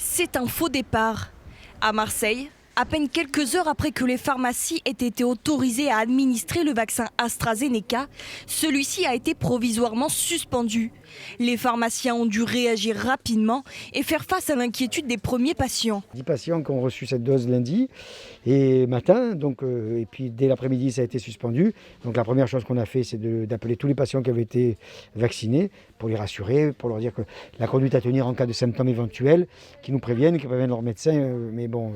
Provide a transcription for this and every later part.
C'est un faux départ. À Marseille, à peine quelques heures après que les pharmacies aient été autorisées à administrer le vaccin AstraZeneca, celui-ci a été provisoirement suspendu. Les pharmaciens ont dû réagir rapidement et faire face à l'inquiétude des premiers patients. 10 patients qui ont reçu cette dose lundi et matin, et puis dès l'après-midi ça a été suspendu. Donc la première chose qu'on a fait, c'est d'appeler tous les patients qui avaient été vaccinés pour les rassurer, pour leur dire que la conduite à tenir en cas de symptômes éventuels, qu'ils nous préviennent, qu'ils préviennent leur médecin, mais bon...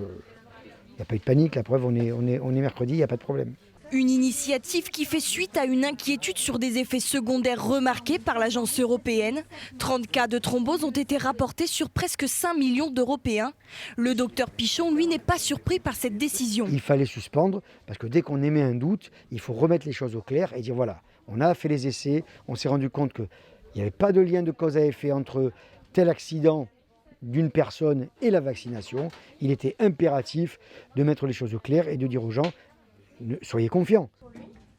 Il n'y a pas eu de panique, la preuve, on est mercredi, il n'y a pas de problème. Une initiative qui fait suite à une inquiétude sur des effets secondaires remarqués par l'agence européenne. 30 cas de thrombose ont été rapportés sur presque 5 millions d'Européens. Le docteur Pichon, lui, n'est pas surpris par cette décision. Il fallait suspendre parce que dès qu'on émet un doute, il faut remettre les choses au clair et dire voilà, on a fait les essais, on s'est rendu compte qu'il n'y avait pas de lien de cause à effet entre tel accident d'une personne et la vaccination. Il était impératif de mettre les choses au clair et de dire aux gens, soyez confiants.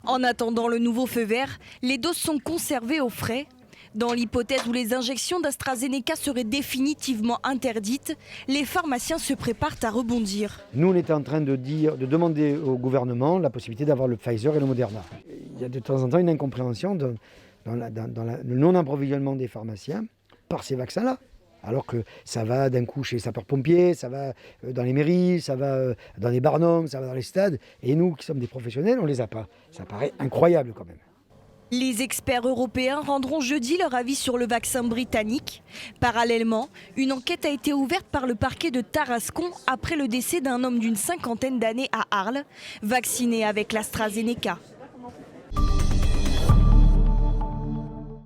En attendant le nouveau feu vert, les doses sont conservées au frais. Dans l'hypothèse où les injections d'AstraZeneca seraient définitivement interdites, les pharmaciens se préparent à rebondir. Nous, on était en train de demander au gouvernement la possibilité d'avoir le Pfizer et le Moderna. Il y a de temps en temps une incompréhension dans le non-approvisionnement des pharmaciens par ces vaccins-là. Alors que ça va d'un coup chez les sapeurs-pompiers, ça va dans les mairies, ça va dans les barnums, ça va dans les stades. Et nous, qui sommes des professionnels, on ne les a pas. Ça paraît incroyable quand même. Les experts européens rendront jeudi leur avis sur le vaccin britannique. Parallèlement, une enquête a été ouverte par le parquet de Tarascon après le décès d'un homme d'une 50aine d'années à Arles, vacciné avec l'AstraZeneca.